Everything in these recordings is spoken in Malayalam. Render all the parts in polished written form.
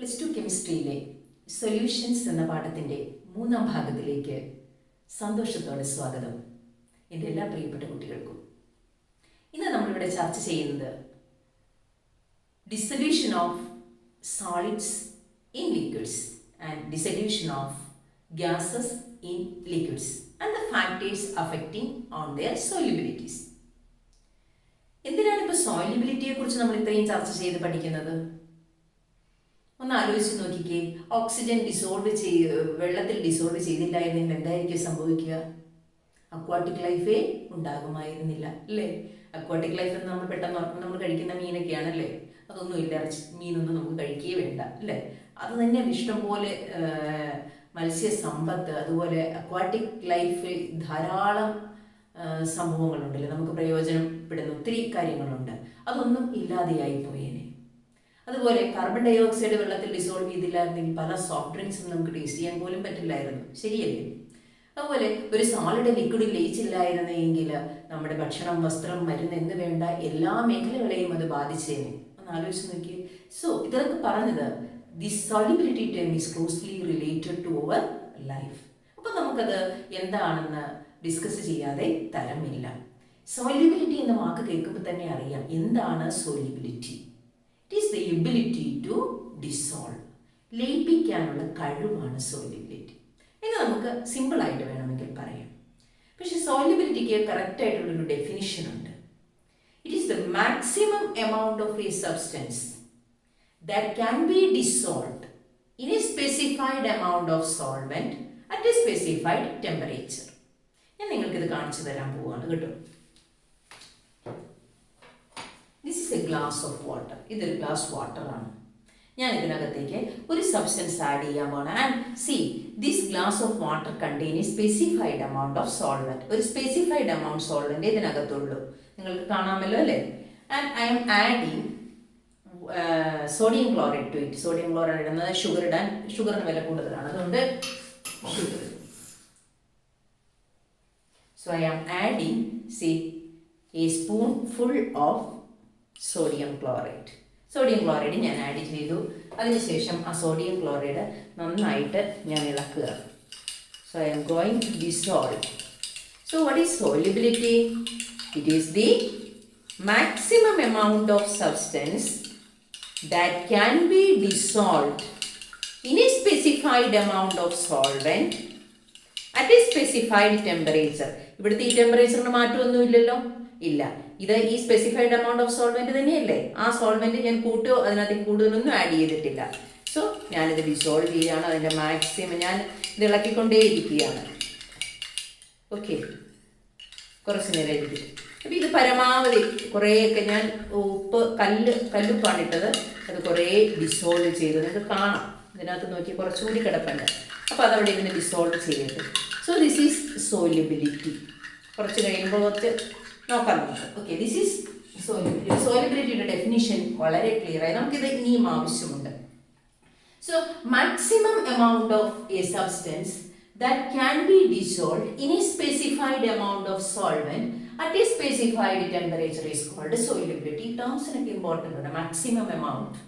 പ്ലസ് ടു കെമിസ്ട്രിയിലെ സൊല്യൂഷൻസ് എന്ന പാഠത്തിൻ്റെ മൂന്നാം ഭാഗത്തിലേക്ക് സന്തോഷത്തോടെ സ്വാഗതം എൻ്റെ എല്ലാ പ്രിയപ്പെട്ട കുട്ടികൾക്കും. ഇന്ന് നമ്മളിവിടെ ചർച്ച ചെയ്യുന്നത് dissolution of solids in liquids and dissolution of gases in liquids and the factors affecting on their solubilities. എന്തിനാണ് ഇപ്പോൾ സോല്യുബിലിറ്റിയെ കുറിച്ച് നമ്മൾ ഇത്രയും ചർച്ച ചെയ്ത് പഠിക്കുന്നത്? ഒന്ന് ആലോചിച്ച് നോക്കിക്കേ. ഓക്സിജൻ വെള്ളത്തിൽ ഡിസോൾവ് ചെയ്തില്ലായിരുന്നെങ്കിൽ എന്തായിരിക്കും സംഭവിക്കുക? അക്വാട്ടിക് ലൈഫേ ഉണ്ടാകുമായിരുന്നില്ല അല്ലേ? അക്വാട്ടിക് ലൈഫ് എന്ന് നമ്മൾ പെട്ടെന്ന് ഓർക്കുമ്പോൾ നമ്മൾ കഴിക്കുന്ന മീനൊക്കെയാണല്ലേ. അതൊന്നും ഇല്ല, മീനൊന്നും നമുക്ക് കഴിക്കുകയേ വേണ്ട അല്ലേ. അത് തന്നെ ഇഷ്ടംപോലെ മത്സ്യസമ്പത്ത്, അതുപോലെ അക്വാട്ടിക് ലൈഫ് ധാരാളം സംഭവങ്ങളുണ്ടല്ലേ, നമുക്ക് പ്രയോജനപ്പെടുന്ന ഒത്തിരി കാര്യങ്ങളുണ്ട്. അതൊന്നും ഇല്ലാതെയായി പോയേനെ. അതുപോലെ കാർബൺ ഡൈ ഓക്സൈഡ് വെള്ളത്തിൽ ഡിസോൾവ് ചെയ്തില്ലായിരുന്നെങ്കിൽ പല സോഫ്റ്റ് ഡ്രിങ്ക്സും നമുക്ക് ടേസ്റ്റ് ചെയ്യാൻ പോലും പറ്റില്ലായിരുന്നു, ശരിയല്ലേ? അതുപോലെ ഒരു സോളിഡ് ലിക്വിഡിൽ ലയിച്ചില്ലായിരുന്നെങ്കിൽ നമ്മുടെ ഭക്ഷണം, വസ്ത്രം, മരുന്ന് എന്ന് വേണ്ട എല്ലാ മേഖലകളെയും അത് ബാധിച്ചേനെ. ഒന്ന് ആലോചിച്ച് നോക്കിയേ. സോ ഇതൊക്കെ പറഞ്ഞത് this solubility term is closely related to our life. അപ്പം നമുക്കത് എന്താണെന്ന് ഡിസ്കസ് ചെയ്യാതെ തരമില്ല. സോല്യുബിലിറ്റി എന്ന വാക്ക് കേൾക്കുമ്പോൾ തന്നെ അറിയാം എന്താണ് solubility. It is the ability to dissolve. ലയിപ്പിക്കാനുള്ള കഴിവാണ് സോല്യുബിലിറ്റി എന്ന് നമുക്ക് സിമ്പിളായിട്ട് വേണമെങ്കിൽ പറയാം. പക്ഷെ സോല്യുബിലിറ്റിക്ക് കറക്റ്റായിട്ടുള്ളൊരു ഡെഫിനിഷൻ ഉണ്ട്. It is the maximum amount of a substance that can be dissolved in a specified amount of solvent at a specified temperature. ഞാൻ നിങ്ങൾക്കിത് കാണിച്ചു തരാൻ പോവുകയാണ് കേട്ടോ. This is a glass of water. ഇതൊരു ഗ്ലാസ് വാട്ടറാണ്. ഞാൻ ഇതിനകത്തേക്ക് ഒരു സബ്സ്റ്റൻസ് ആഡ് ചെയ്യാൻ പോകണം. And see this glass of water contain a specified amount of solvent. ഒരു സ്പെസിഫൈഡ് എമൗണ്ട് സോൾവെന്റ് ഇതിനകത്തുള്ളൂ, നിങ്ങൾക്ക് കാണാമല്ലോ അല്ലേ. And I'm adding sodium chloride to it. Sodium chloride ഇടുന്നത് ഷുഗറിന് വില കൂടുതലാണ്, അതുകൊണ്ട് ഷുഗർ. So I am adding a spoon full of sodium chloride. Sodium chloride ഞാൻ ആഡ് ചെയ്തു. അതിനുശേഷം ആ സോഡിയം ക്ലോറൈഡ് നന്നായിട്ട് ഞാൻ ഇളക്കുക. So I'm going to dissolve. So what is solubility? It is the maximum amount of substance that can be dissolved in a specified amount of solvent at a specified temperature. ഇവിടുത്തെ ഈ ടെമ്പറേച്ചറിന് മാറ്റമൊന്നുമില്ലല്ലോ, ഇല്ല. ഇത് ഈ സ്പെസിഫൈഡ് എമൗണ്ട് ഓഫ് സോൾവെന്റ് തന്നെയല്ലേ. ആ സോൾവെന്റ് ഞാൻ കൂട്ടോ അതിനകത്തേക്ക് കൂടുതലൊന്നും ആഡ് ചെയ്തിട്ടില്ല. സോ ഞാനിത് ഡിസോൾവ് ചെയ്യുകയാണ്. അതിൻ്റെ മാക്സിമം ഞാൻ ഇത് ഇളക്കിക്കൊണ്ടേയിരിക്കുകയാണ്. ഓക്കെ, കുറച്ച് നേരം ഇരിക്കും. അപ്പം ഇത് പരമാവധി കുറേയൊക്കെ ഞാൻ കല്ലുപ്പാണ് ഇട്ടത്. അത് കുറേ ഡിസോൾവ് ചെയ്ത് നിങ്ങൾക്ക് കാണാം. ഇതിനകത്ത് നോക്കി കുറച്ചുകൂടി കിടപ്പുണ്ട്. അപ്പോൾ അതവിടെ ഇതിനെ ഡിസോൾവ് ചെയ്യട്ടെ. So this is solubility. കുറച്ച് കഴിയുമ്പോൾ കുറച്ച് നോക്കാം നമുക്ക്. Okay, this is solubility. സോല്യുബിലിറ്റിയുടെ ഡെഫിനിഷൻ വളരെ ക്ലിയർ ആയി. നമുക്കിത് ഇനിയും ആവശ്യമുണ്ട്. So maximum amount of a substance that can be dissolved in a specified amount of solvent at a specified temperature is called solubility. ടേംസിനൊക്കെ ഇമ്പോർട്ടൻ്റ് ഉണ്ട്. മാക്സിമം എമൗണ്ട്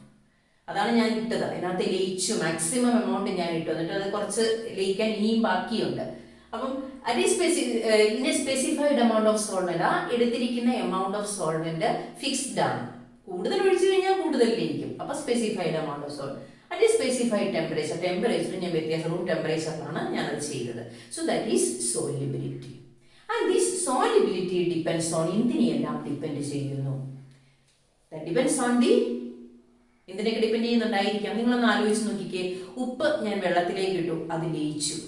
അതാണ് ഞാൻ ഇട്ടത്. അതിനകത്ത് ലയിച്ചു മാക്സിമം എമൗണ്ട് ഞാൻ ഇട്ടു. എന്നിട്ട് അത് കുറച്ച് ലയിക്കാൻ ഇനിയും ബാക്കിയുണ്ട്. അപ്പം in a specified amount of solvent, ആ എടുത്തിരിക്കുന്ന എമൗണ്ട് ഓഫ് സോൾവെന്റ് ഫിക്സ്ഡ് ആണ്. കൂടുതൽ ഒഴിച്ചു കഴിഞ്ഞാൽ കൂടുതൽ ലയിക്കും. അപ്പം specified amount of solvent at a specified temperature. Temperature ഞാൻ റൂം ടെമ്പറേച്ചറിലാണ് ഞാനത് ചെയ്തത്. So that is solubility. And this solubility depends on എന്തിനെയെല്ലാം ഡിപ്പെൻഡ് ചെയ്യുന്നു? ദാറ്റ് ഡിപ്പെൻഡ്സ് ഓൺ ദി എന്തിനൊക്കെ ഡിപ്പെൻഡ് ചെയ്യുന്നുണ്ടായിരിക്കാം. നിങ്ങളൊന്ന് ആലോചിച്ച് നോക്കിക്കേ. ഉപ്പ് ഞാൻ വെള്ളത്തിലേക്ക് ഇട്ടു, അത് ലയിച്ചു.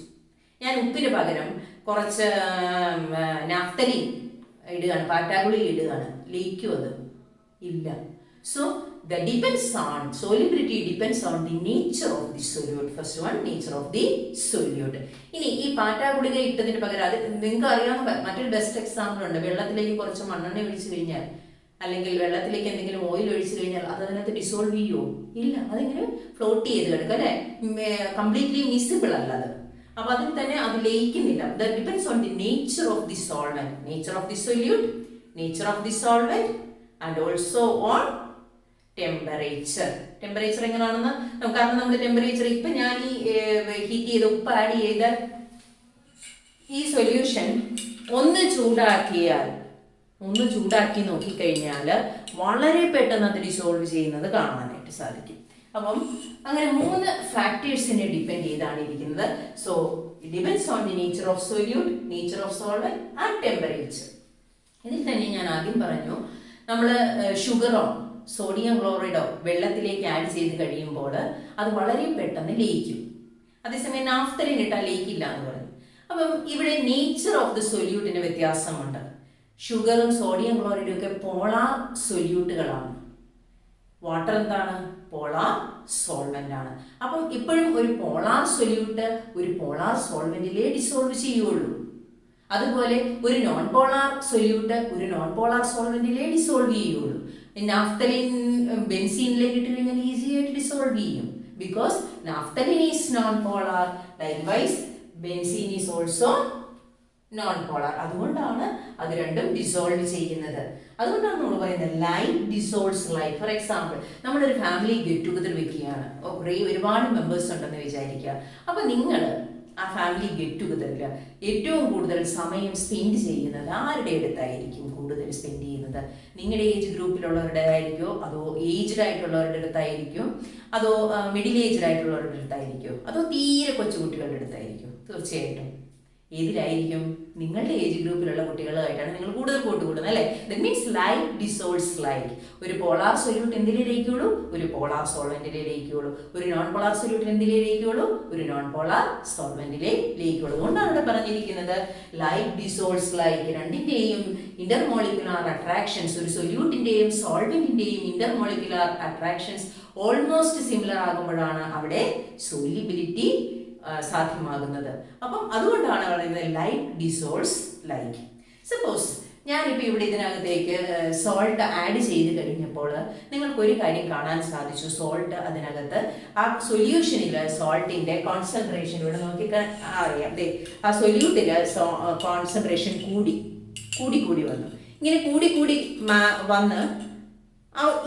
ഞാൻ ഉപ്പിന് പകരം കുറച്ച് നാഫ്തലിൻ ഇടുകയാണ്, പാറ്റാഗുളി ഇടുകയാണ്, ലയിക്കും അത്? ഇല്ല. So the depends on solubility depends on the nature of the solute. First one, nature of the solute. ഇനി ഈ പാറ്റാഗുളിക ഇട്ടതിന് പകരം അത് നിങ്ങൾക്ക് അറിയാവുന്ന മറ്റൊരു ബെസ്റ്റ് എക്സാമ്പിൾ ഉണ്ട്. വെള്ളത്തിലേക്ക് കുറച്ച് മണ്ണെണ്ണ ഒഴിച്ചു കഴിഞ്ഞാൽ, അല്ലെങ്കിൽ വെള്ളത്തിലേക്ക് എന്തെങ്കിലും ഓയിൽ ഒഴിച്ചു കഴിഞ്ഞാൽ അത് അതിനകത്ത് ഡിസോൾവ് ചെയ്യുമോ? ഇല്ല. അതിങ്ങനെ ഫ്ലോട്ട് ചെയ്ത് കിടക്കും അല്ലേ. കംപ്ലീറ്റ്ലി മിസിബിൾ അല്ല അത്. അപ്പൊ അതിൽ തന്നെ അത് ലയിക്കുന്നില്ല. That depends on the nature of the solvent, nature of the solute, nature of the solvent, and also on temperature എങ്ങനെയാണെന്ന് നമുക്ക്, കാരണം നമ്മുടെ ടെമ്പറേച്ചർ ഇപ്പൊ ഞാൻ ഈ ഹീറ്റ് ചെയ്ത് ഉപ്പ് ആഡ് ചെയ്ത് ഈ സൊല്യൂഷൻ ഒന്ന് ചൂടാക്കി നോക്കിക്കഴിഞ്ഞാൽ വളരെ പെട്ടെന്ന് അത് ഡിസോൾവ് ചെയ്യുന്നത് കാണാനായിട്ട് സാധിക്കും. അപ്പം അങ്ങനെ 3 ഫാക്ടേഴ്സിനെ ഡിപ്പെൻഡ് ചെയ്താണ് ഇരിക്കുന്നത്. So it depends on the nature of solute, nature of solvent and temperature. ഇതിൽ തന്നെ ഞാൻ ആദ്യം പറഞ്ഞു, നമ്മൾ ഷുഗറോ സോഡിയം ക്ലോറൈഡോ വെള്ളത്തിലേക്ക് ആഡ് ചെയ്ത് കഴിയുമ്പോൾ അത് വളരെ പെട്ടെന്ന് ലയിക്കും. അതേസമയം നാഫ്തലിൻ ഇട്ടാൽ ലയിക്കില്ല എന്ന് പറഞ്ഞു. അപ്പം ഇവിടെ നേച്ചർ ഓഫ് ദി സൊല്യൂട്ടിന് വ്യത്യാസമുണ്ട്. ഷുഗറും സോഡിയം ക്ലോറൈഡും ഒക്കെ പോളാർ സൊല്യൂട്ടുകളാണ്. വാട്ടർ എന്താണ്? പോളാർ സോൾവെന്റ് ആണ്. അപ്പം ഇപ്പോഴും ഒരു പോളാർ സൊല്യൂട്ട് ഒരു പോളാർ സോൾവെന്റിലേ ഡിസോൾവ് ചെയ്യുള്ളൂ. അതുപോലെ ഒരു നോൺ പോളാർ സൊല്യൂട്ട് ഒരു നോൺ പോളാർ സോൾവെന്റിലേ ഡിസോൾവ് ചെയ്യുള്ളൂ. നാഫ്തലിൻ ബെൻസീനിലേക്ക് ഇട്ട് കഴിഞ്ഞാൽ ഈസി ആയിട്ട് ഡിസോൾവ് ചെയ്യും. Because naphthalene is non polar, likewise benzene is also non polar. അതുകൊണ്ടാണ് അത് രണ്ടും ഡിസോൾവ് ചെയ്യുന്നത്. അതുകൊണ്ടാണ് നമ്മൾ പറയുന്നത് like dissolves like. For example, നമ്മളൊരു ഫാമിലി ഗെറ്റ് ടുഗദർ വെക്കുകയാണ്. ഒരുപാട് മെമ്പേഴ്സ് ഉണ്ടെന്ന് വിചാരിക്കുക. അപ്പൊ നിങ്ങൾ ആ ഫാമിലി ഗെറ്റ് ടുഗദറിൽ ഏറ്റവും കൂടുതൽ സമയം സ്പെൻഡ് ചെയ്യുന്നത് ആരുടെ അടുത്തായിരിക്കും? കൂടുതൽ സ്പെൻഡ് ചെയ്യുന്നത് നിങ്ങളുടെ ഏജ് ഗ്രൂപ്പിലുള്ളവരുടെ ആയിരിക്കുമോ, അതോ ഏജ്ഡ് ആയിട്ടുള്ളവരുടെ അടുത്തായിരിക്കും, അതോ മിഡിൽ ഏജ്ഡ് ആയിട്ടുള്ളവരുടെ അടുത്തായിരിക്കും, അതോ തീരെ കൊച്ചുകുട്ടികളുടെ അടുത്തായിരിക്കും? തീർച്ചയായിട്ടും ഏതിലായിരിക്കും? നിങ്ങളുടെ ഏജ് ഗ്രൂപ്പിലുള്ള കുട്ടികളുമായിട്ടാണ് നിങ്ങൾ കൂടുതൽ കൂട്ടുകൂടുന്നത്, അല്ലേ? That means like dissolves like. ഒരു പോളാർ സൊല്യൂട്ട് എന്തിലേ ലയിക്കുള്ളൂ? ഒരു പോളാർ സോൾവെന്റിലേ ലയിക്കുള്ളൂ. ഒരു നോൺ പോളാർ സൊല്യൂട്ട് എന്തിലേ ലയിക്കുള്ളൂ? ഒരു നോൺ പോളാർ സോൾവെന്റിലേ ലയിക്കുള്ളൂ. അതുകൊണ്ടാണ് ഇവിടെ പറഞ്ഞിരിക്കുന്നത് ലൈക്ക് ഡിസോൾവ്സ് ലൈക്ക്. രണ്ടിന്റെയും ഇന്റർമോളിക്കുലാർ അട്രാക്ഷൻസ്, ഒരു സൊല്യൂട്ടിന്റെയും സോൾവെന്റിന്റെയും ഇന്റർമോളിക്കുലാർ അട്രാക്ഷൻസ് ഓൾമോസ്റ്റ് സിമിലർ ആകുമ്പോഴാണ് അവിടെ സോല്യൂബിലിറ്റി സാധ്യമാകുന്നത്. അപ്പം അതുകൊണ്ടാണ് പറയുന്നത് ലൈക്ക് ഡിസോൾവ്സ് ലൈക്ക്. സപ്പോസ് ഞാനിപ്പോൾ ഇവിടെ ഇതിനകത്തേക്ക് സോൾട്ട് ആഡ് ചെയ്ത് കഴിഞ്ഞപ്പോൾ നിങ്ങൾക്കൊരു കാര്യം കാണാൻ സാധിച്ചു. സോൾട്ട് അതിനകത്ത് ആ സൊല്യൂഷനിൽ സോൾട്ടിന്റെ കോൺസെൻട്രേഷൻ ഇവിടെ നോക്കിക്കാൻ അറിയാം. ആ സൊല്യൂട്ടിൽ കോൺസെൻട്രേഷൻ കൂടി വന്നു. ഇങ്ങനെ കൂടി വന്ന്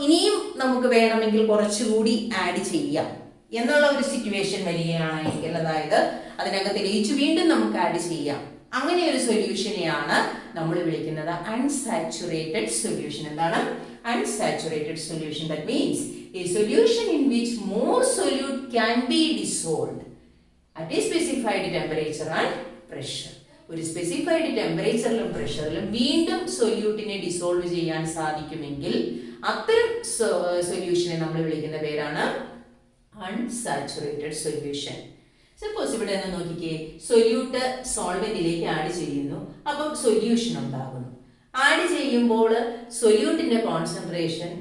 ഇനിയും നമുക്ക് വേണമെങ്കിൽ കുറച്ചുകൂടി ആഡ് ചെയ്യാം എന്നുള്ള ഒരു സിറ്റുവേഷൻ വരികയാണെങ്കിൽ, അതായത് അതിനകത്ത് ലയിച്ച് വീണ്ടും നമുക്ക് ആഡ് ചെയ്യാം. അങ്ങനെ ഒരു സൊല്യൂഷനെയാണ് നമ്മൾ വിളിക്കുന്നത് അൺസാച്ചുറേറ്റഡ് സൊല്യൂഷൻ. എന്താണ് unsaturated solution? That means A solution in which more solute can be dissolved at a specified temperature and pressure. ഒരു സ്പെസിഫൈഡ് ടെമ്പറേച്ചറിലും പ്രഷറിലും വീണ്ടും സൊല്യൂട്ടിനെ ഡിസോൾവ് ചെയ്യാൻ സാധിക്കുമെങ്കിൽ അത്തരം സൊല്യൂഷനെ നമ്മൾ വിളിക്കുന്ന പേരാണ് അൺസാച്ചുറേറ്റഡ് സൊല്യൂഷൻ. സപ്പോസ് ഇവിടെ നിന്ന് നോക്കിക്കേ, സൊല്യൂട്ട് സോൾവെന്റിലേക്ക് ആഡ് ചെയ്യുന്നു, അപ്പം സൊല്യൂഷൻ ഉണ്ടാകുന്നു. ആഡ് ചെയ്യുമ്പോൾ സൊല്യൂട്ടിന്റെ കോൺസെൻട്രേഷൻ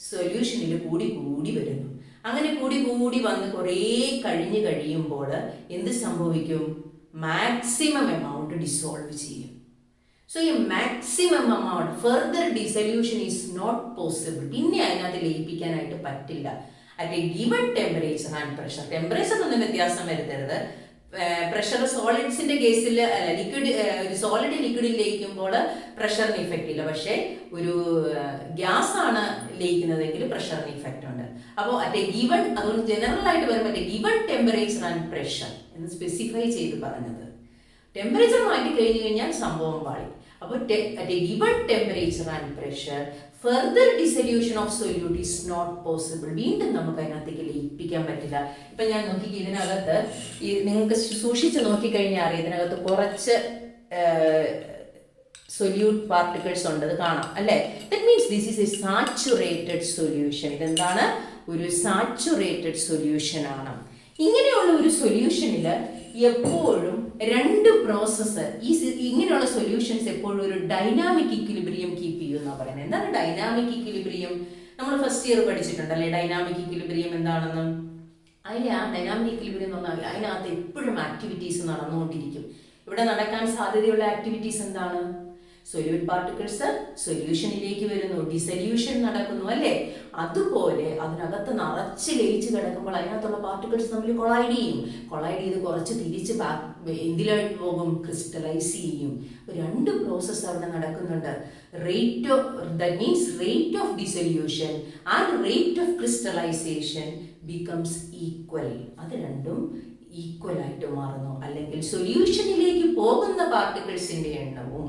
സൊല്യൂഷനിൽ കൂടി വരുന്നു. അങ്ങനെ കൂടി വന്ന് കുറേ കഴിയുമ്പോൾ എന്ത് സംഭവിക്കും? മാക്സിമം എമൗണ്ട് ഡിസോൾവ് ചെയ്യും. സോ ഈ maximum amount further dissolution is not possible. പിന്നെ അതിനകത്ത് ലയിപ്പിക്കാനായിട്ട് പറ്റില്ല. at a given temperature and pressure. Temperature ഒന്നും വ്യത്യാസം വരുത്തരുത്. പ്രഷർ സോളിഡ്സിന്റെ കേസിൽ ലിക്വിഡ്, ഒരു സോളിഡ് ലിക്വിഡിൽ ലയിക്കുമ്പോൾ പ്രഷറിന് ഇഫക്റ്റ് ഇല്ല. പക്ഷേ ഒരു ഗ്യാസ് ആണ് ലയിക്കുന്നതെങ്കിൽ പ്രഷറിന് ഇഫക്റ്റ് ഉണ്ട്. അപ്പോൾ അറ്റ് എ ഗിവൺ, അതുകൊണ്ട് ജനറൽ ആയിട്ട് വരുമ്പോൾ at a given temperature and pressure എന്ന് സ്പെസിഫൈ ചെയ്ത് പറഞ്ഞത്. ടെമ്പറേച്ചർ മാറ്റി കഴിഞ്ഞു കഴിഞ്ഞാൽ സംഭവം പാളി. അപ്പോൾ at a given temperature and pressure further dissolution of solute is not possible. വീണ്ടും നമുക്ക് അതിനകത്തേക്ക് ലയിപ്പിക്കാൻ പറ്റില്ല. ഇപ്പം ഞാൻ നോക്കി ഇതിനകത്ത് നിങ്ങൾക്ക് സൂക്ഷിച്ച് നോക്കിക്കഴിഞ്ഞാൽ അറിയാം, ഇതിനകത്ത് കുറച്ച് സൊല്യൂട്ട് പാർട്ടിക്കിൾസ് ഉണ്ട്, അത് കാണാം അല്ലേ? That means this is A saturated solution. ഇതെന്താണ്? ഒരു സാച്ചുറേറ്റഡ് സൊല്യൂഷൻ ആണ്. ഇങ്ങനെയുള്ള ഒരു സൊല്യൂഷനിൽ എപ്പോഴും രണ്ട് പ്രോസസ്സ്, ഇങ്ങനെയുള്ള സൊല്യൂഷൻസ് എപ്പോഴും ഒരു ഡൈനാമിക് ഇക്വിലിബ്രിയം കീപ്പ് ചെയ്യും എന്നാണ് പറയുന്നത്. എന്താണ് ഡൈനാമിക് ഇക്വിലിബ്രിയം? നമ്മൾ ഫസ്റ്റ് ഇയർ പഠിച്ചിട്ടുണ്ടല്ലേ ഡൈനാമിക് ഇക്വിലിബ്രിയം എന്താണെന്ന്. അതിൽ ആ ഡൈനാമിക് ഇക്വിലിബ്രിയം എന്ന് പറഞ്ഞാൽ അതിനകത്ത് എപ്പോഴും ആക്ടിവിറ്റീസ് നടന്നുകൊണ്ടിരിക്കും. ഇവിടെ നടക്കാൻ സാധ്യതയുള്ള ആക്ടിവിറ്റീസ് എന്താണ്? സൊല്യൂട്ട് പാർട്ടിക്കിൾസ് സൊല്യൂഷനിലേക്ക് വരുന്നു, ഡിസൊല്യൂഷൻ നടക്കുന്നു അല്ലേ? അതുപോലെ അതിനകത്ത് നിറച്ച് ലയിച്ച് കിടക്കുമ്പോൾ അതിനകത്തുള്ള പാർട്ടിക്കിൾസ് തമ്മിൽ കൊളൈഡ് ചെയ്ത് കുറച്ച് തിരിച്ച് എന്തിലായിട്ട് പോകും? ക്രിസ്റ്റലൈസ് ചെയ്യും. രണ്ട് പ്രോസസ്സ് അവിടെ നടക്കുന്നുണ്ട്. that means rate of dissolution and rate of crystallization becomes equal. അത് രണ്ടും ഈക്വൽ ആയിട്ട് മാറുന്നു. അല്ലെങ്കിൽ സൊല്യൂഷനിലേക്ക് പോകുന്ന പാർട്ടിക്കിൾസിന്റെ എണ്ണവും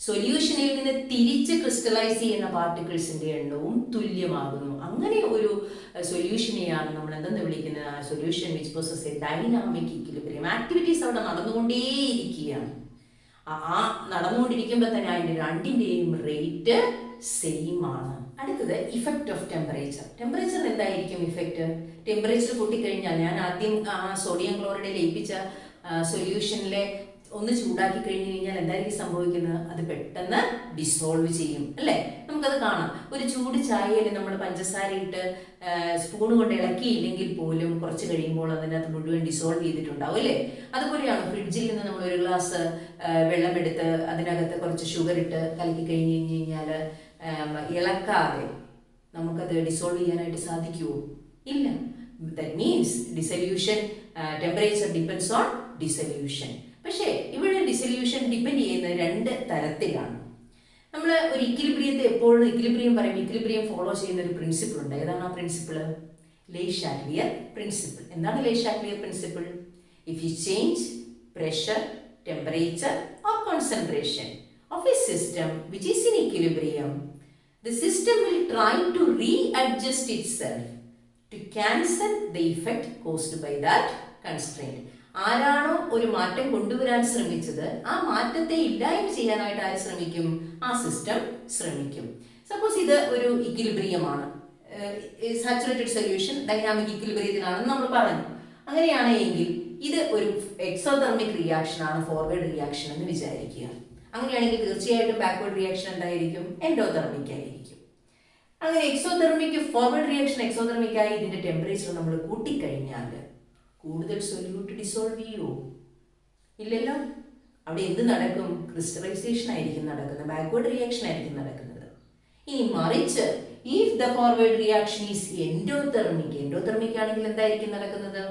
സൊല്യൂഷനിൽ നിന്ന് തിരിച്ച് ക്രിസ്റ്റലൈസ് ചെയ്യുന്ന പാർട്ടിക്കിൾസിന്റെ എണ്ണവും തുല്യമാകുന്നു. അങ്ങനെ ഒരു സൊല്യൂഷനെയാണ് നമ്മൾ എന്തെന്ന് വിളിക്കുന്നത്? Solution which poses A dynamic equilibrium. Activities അവിടെ നടന്നുകൊണ്ടേയിരിക്കുകയാണ്. ആ നടന്നുകൊണ്ടിരിക്കുമ്പോൾ തന്നെ അതിൻ്റെ രണ്ടിൻ്റെയും റേറ്റ് സെയിം ആണ്. അടുത്തത് ഇഫക്റ്റ് ഓഫ് ടെമ്പറേച്ചർ. ടെമ്പറേച്ചർ എന്തായിരിക്കും ഇഫക്റ്റ്? ടെമ്പറേച്ചർ കൂട്ടിക്കഴിഞ്ഞാൽ, ഞാൻ ആദ്യം സോഡിയം ക്ലോറൈഡ് ലയിപ്പിച്ച സൊല്യൂഷനിലെ ഒന്ന് ചൂടാക്കി കഴിഞ്ഞ് കഴിഞ്ഞാൽ എന്തായിരിക്കും സംഭവിക്കുന്നത്? അത് പെട്ടെന്ന് ഡിസോൾവ് ചെയ്യും അല്ലേ? നമുക്കത് കാണാം. ഒരു ചൂട് ചായയിൽ നമ്മൾ പഞ്ചസാര ഇട്ട് സ്പൂൺ കൊണ്ട് ഇളക്കിയില്ലെങ്കിൽ പോലും കുറച്ച് കഴിയുമ്പോൾ അതിനകത്ത് മുഴുവൻ ഡിസോൾവ് ചെയ്തിട്ടുണ്ടാവും അല്ലേ? അതുപോലെയാണ് ഫ്രിഡ്ജിൽ നിന്ന് നമ്മൾ ഒരു ഗ്ലാസ് വെള്ളമെടുത്ത് അതിനകത്ത് കുറച്ച് ഷുഗർ ഇട്ട് കലക്കി കഴിഞ്ഞ് കഴിഞ്ഞാൽ ഇളക്കാതെ നമുക്കത് ഡിസോൾവ് ചെയ്യാനായിട്ട് സാധിക്കുമോ? ഇല്ല. That means dissolution temperature depends on dissolution. പക്ഷേ ഇവിടെ ഡിസൊല്യൂഷൻ ഡിപ്പെൻഡ് ചെയ്യുന്ന രണ്ട് തരത്തിലാണ്. നമ്മൾ ഒരു ഇക്വിലിബ്രിയത്തെ എപ്പോഴും ഇക്വിലിബ്രിയം പറയുമ്പോൾ ഇക്വിലിബ്രിയം ഫോളോ ചെയ്യുന്ന ഒരു പ്രിൻസിപ്പിൾ ഉണ്ട്. ഏതാണ് ആ പ്രിൻസിപ്പിൾ? ലേ ഷാക്ലിയർ പ്രിൻസിപ്പിൾ. എന്താണ് Le Chatelier principle? If you change pressure, temperature or concentration of a system which is in equilibrium, the system will try to readjust itself to cancel the effect caused by that constraint. ആരാണോ ഒരു മാറ്റം കൊണ്ടുവരാൻ ശ്രമിച്ചത് ആ മാറ്റത്തെ ഇല്ലായ്മ ചെയ്യാനായിട്ട് ആര് ശ്രമിക്കും? ആ സിസ്റ്റം ശ്രമിക്കും. സപ്പോസ് ഇത് ഒരു ഇക്വിലിബ്രിയമാണ്, സാച്ചുറേറ്റഡ് സൊല്യൂഷൻ ഡൈനാമിക് ഇക്വിലിബ്രിയത്തിലാണെന്ന് നമ്മൾ പറഞ്ഞു. അങ്ങനെയാണെങ്കിൽ ഇത് ഒരു എക്സോതെർമിക് റിയാക്ഷൻ ആണ്, ഫോർവേഡ് റിയാക്ഷൻ എന്ന് വിചാരിക്കുക. അങ്ങനെയാണെങ്കിൽ തീർച്ചയായിട്ടും ബാക്ക്വേർഡ് റിയാക്ഷൻ എന്തായിരിക്കും? എൻഡോതെർമിക് ആയിരിക്കും. അങ്ങനെ എക്സോതെർമിക് ഫോർവേഡ് റിയാക്ഷൻ എക്സോതെർമിക് ആയി ഇതിന്റെ ടെമ്പറേച്ചർ നമ്മൾ കൂട്ടിക്കഴിഞ്ഞാൽ കൂടുതൽ സൊല്യൂട്ട് ഡിസോൾവ് ചെയ്യുമോ? ഇല്ലല്ലോ. അവിടെ എന്ത് നടക്കും? ക്രിസ്റ്റലൈസേഷൻ ആയിരിക്കും നടക്കുന്നത്, ബാക്ക്വേർഡ് റിയാക്ഷൻ ആയിരിക്കും നടക്കുന്നത്. ഇനി മറിച്ച് if the forward reaction is endothermic ആണെങ്കിൽ എന്തായിരിക്കും നടക്കുന്നത്?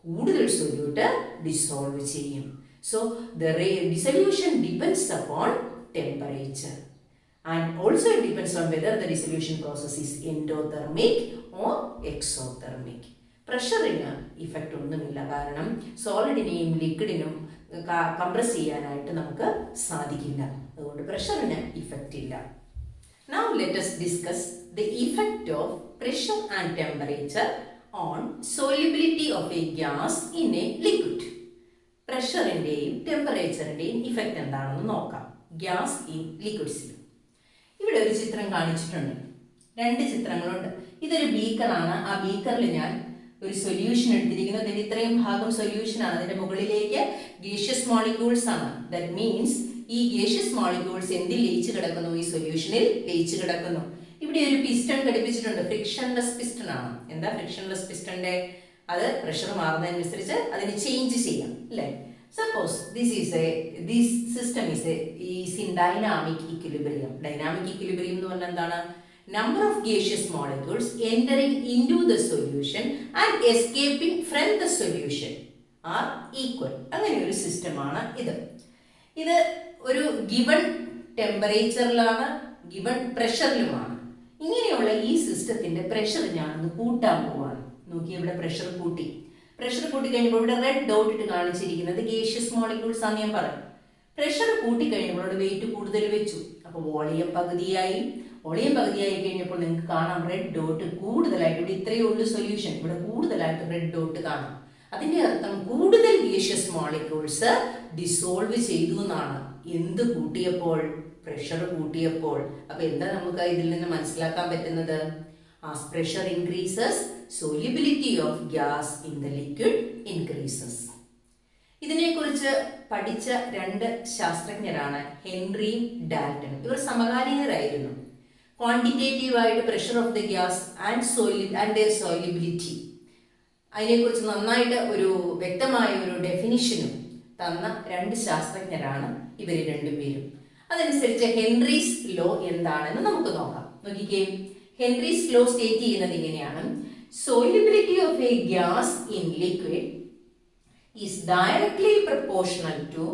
കൂടുതൽ സൊല്യൂട്ട് ഡിസോൾവ് ചെയ്യും. So the dissolution depends upon temperature, and also it depends on whether the dissolution process is endothermic or exothermic. പ്രഷറിന് ഇഫക്റ്റ് ഒന്നുമില്ല, കാരണം സോളിഡിനെയും ലിക്വിഡിനും കംപ്രസ് ചെയ്യാനായിട്ട് നമുക്ക് സാധിക്കില്ല. അതുകൊണ്ട് പ്രഷറിന് ഇഫക്റ്റ് ഇല്ല. Now let us discuss the effect of pressure and temperature on solubility of a gas in a liquid. പ്രഷറിൻ്റെയും ടെമ്പറേച്ചറിൻ്റെയും ഇഫക്റ്റ് എന്താണെന്ന് നോക്കാം ഗ്യാസ് ഇൻ ലിക്വിഡ്സിൽ. ഇവിടെ ഒരു ചിത്രം കാണിച്ചിട്ടുണ്ട്, രണ്ട് ചിത്രങ്ങളുണ്ട്. ഇതൊരു ബീക്കറാണ്. ആ ബീക്കറിൽ ഞാൻ ഒരു സൊല്യൂഷൻ എടുത്തിരിക്കുന്നത്. ഇതിന് ഇത്രയും ഭാഗം സൊല്യൂഷൻ ആണ്, അതിന്റെ മുകളിലേക്ക് ഗേഷ്യസ് മോളിക്യൂൾസ് ആണ്. ദാറ്റ് മീൻസ് ഈ ഗേഷ്യസ് മോളിക്യൂൾസ് എന്തിൽ ലയിച്ചു കിടക്കുന്നു? ഈ സൊല്യൂഷനിൽ ലയിച്ചു കിടക്കുന്നു. ഇവിടെ ഒരു പിസ്റ്റൺ ഘടിപ്പിച്ചിട്ടുണ്ട്, ഫ്രിക്ഷൻലെസ് പിസ്റ്റൺ ആണ്. എന്താ ഫ്രിക്ഷൻലെസ് പിസ്റ്റന്റെ? അത് പ്രഷർ മാറുന്നതിനനുസരിച്ച് അതിന് ചേഞ്ച് ചെയ്യാം അല്ലേ? Suppose this system is in dynamic equilibrium. Dynamic equilibrium എന്ന് പറഞ്ഞാൽ എന്താണ്? number of gaseous molecules entering into the solution and escaping from the solution are equal. അങ്ങനെ ഒരു സിസ്റ്റമാണ് ഇത്. ഇത് ഒരു ഗിവൺ ടെമ്പറേച്ചറിലാണ്, ഗിവൺ പ്രഷറിലുമാണ്. ഇങ്ങനെയുള്ള ഈ സിസ്റ്റത്തിന്റെ പ്രഷർ ഞാനൊന്ന് കൂട്ടാൻ പോവാണ്. നോക്കി, ഇവിടെ പ്രഷർ കൂട്ടി കഴിഞ്ഞപ്പോൾ ഇവിടെ റെഡ് ഡോട്ട് ഇട്ട് കാണിച്ചിരിക്കുന്നത് ഗേഷ്യസ് മോളിക്യൂൾസ് ആണെന്ന് ഞാൻ പറഞ്ഞു. പ്രഷർ കൂട്ടി കഴിഞ്ഞപ്പോൾ ഇവിടെ വെയിറ്റ് കൂടുതൽ വെച്ചു, അപ്പോൾ വോളിയം പകുതിയായി കഴിഞ്ഞപ്പോൾ നിങ്ങൾക്ക് കാണാം റെഡ് ഡോട്ട് കൂടുതലായിട്ട്. ഇവിടെ ഇത്രയേ ഉള്ളൂ സൊല്യൂഷൻ, ഇവിടെ കൂടുതലായിട്ട് റെഡ് ഡോട്ട് കാണാം. അതിന്റെ അർത്ഥം കൂടുതൽ ഗേഷ്യസ് മോളിക്യൂൾസ് ഡിസോൾവ് ചെയ്തു എന്നാണ്. എന്ത് കൂട്ടിയപ്പോൾ? പ്രഷർ കൂട്ടിയപ്പോൾ. അപ്പൊ എന്താ നമുക്ക് ഇതിൽ നിന്ന് മനസ്സിലാക്കാൻ പറ്റുന്നത്? As pressure increases, solubility of gas in the liquid increases. ഇതിനെക്കുറിച്ച് പഠിച്ച രണ്ട് ശാസ്ത്രജ്ഞരാണ് ഹെൻറിയും ഡാൽട്ടണും. ഇവർ സമകാലീനരായിരുന്നു. ക്വാണ്ടിറ്റേറ്റീവ് ആയിട്ട് pressure of the gas and their solubility അതിനെക്കുറിച്ച് നന്നായിട്ട് ഒരു വ്യക്തമായ ഒരു ഡെഫിനിഷനും തന്ന രണ്ട് ശാസ്ത്രജ്ഞരാണ് ഇവർ രണ്ടുപേരും. അതനുസരിച്ച് ഹെൻറീസ് ലോ എന്താണെന്ന് നമുക്ക് നോക്കാം. നോക്കിക്കേ, ഹെൻറീസ് ലോ സ്റ്റേറ്റ് ചെയ്യുന്നത് ഇങ്ങനെയാണ്: solubility of a gas in liquid is directly proportional to